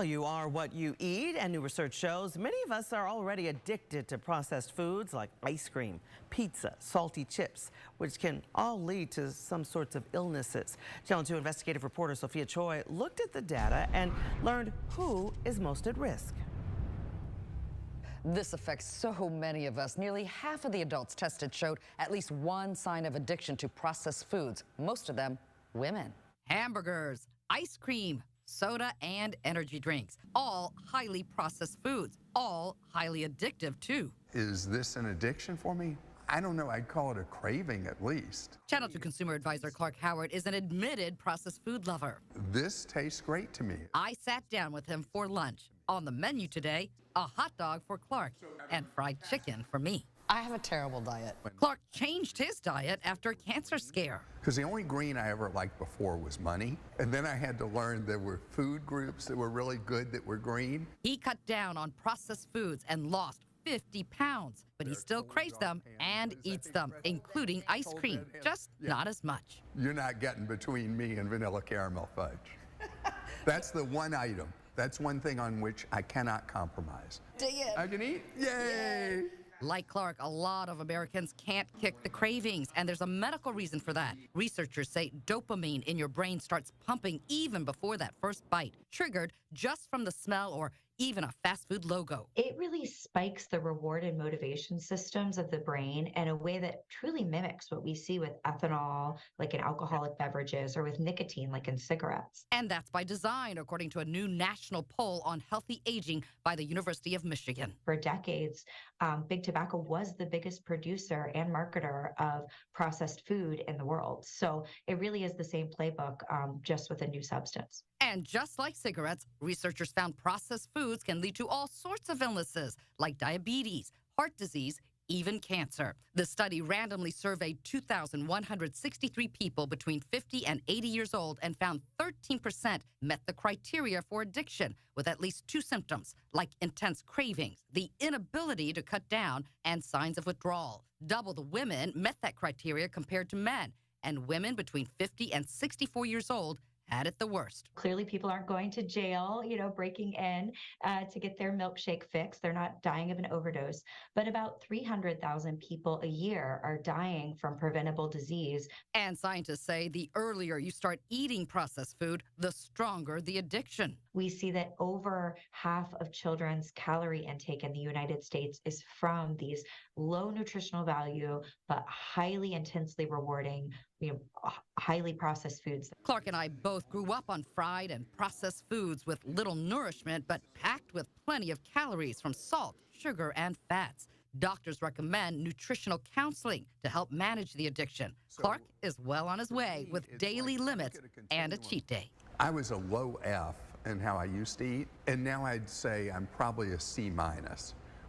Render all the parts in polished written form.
Well, you are what you eat, and new research shows many of us are already addicted to processed foods like ice cream, pizza, salty chips, which can all lead to some sorts of illnesses. Channel 2 investigative reporter Sophia Choi looked at the data and learned who is most at risk. This affects so many of us. Nearly half of the adults tested showed at least one sign of addiction to processed foods, most of them women. Hamburgers, ice cream, soda, and energy drinks, all highly processed foods, all highly addictive too. Is this an addiction for me? I don't know, I'd call it a craving at least. Channel 2 consumer advisor Clark Howard is an admitted processed food lover. This tastes great to me. I sat down with him for lunch. On the menu today, a hot dog for Clark and fried chicken for me. I have a terrible diet. Clark changed his diet after a cancer scare. Because the only green I ever liked before was money. And then I had to learn there were food groups that were really good that were green. He cut down on processed foods and lost 50 pounds, but he still craves them and eats them, including ice cream, just not as much. You're not getting between me and vanilla caramel fudge. That's the one item. That's one thing on which I cannot compromise. Dig it. I can eat? Yay! Like Clark, a lot of Americans can't kick the cravings, and there's a medical reason for that. Researchers say dopamine in your brain starts pumping even before that first bite, triggered just from the smell or even a fast food logo. It really spikes the reward and motivation systems of the brain in a way that truly mimics what we see with ethanol, like in alcoholic beverages, or with nicotine, like in cigarettes. And that's by design, according to a new national poll on healthy aging by the University of Michigan. For decades, Big Tobacco was the biggest producer and marketer of processed food in the world. So it really is the same playbook, just with a new substance. And just like cigarettes, researchers found processed foods can lead to all sorts of illnesses like diabetes, heart disease, even cancer. The study randomly surveyed 2,163 people between 50 and 80 years old and found 13% met the criteria for addiction with at least two symptoms, like intense cravings, the inability to cut down, and signs of withdrawal. Double the women met that criteria compared to men, and women between 50 and 64 years old had it the worst. Clearly, people aren't going to jail, breaking in to get their milkshake fix. They're not dying of an overdose. But about 300,000 people a year are dying from preventable disease. And scientists say the earlier you start eating processed food, the stronger the addiction. We see that over half of children's calorie intake in the United States is from these low nutritional value, but highly intensely rewarding, highly processed foods. Clark and I both grew up on fried and processed foods with little nourishment, but packed with plenty of calories from salt, sugar, and fats. Doctors recommend nutritional counseling to help manage the addiction. Clark is well on his way with daily limits and a cheat day. I was a low F in how I used to eat, and now I'd say I'm probably a C-,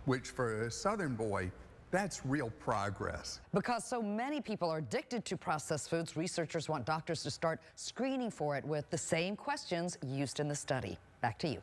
which for a Southern boy, that's real progress. Because so many people are addicted to processed foods, researchers want doctors to start screening for it with the same questions used in the study. Back to you.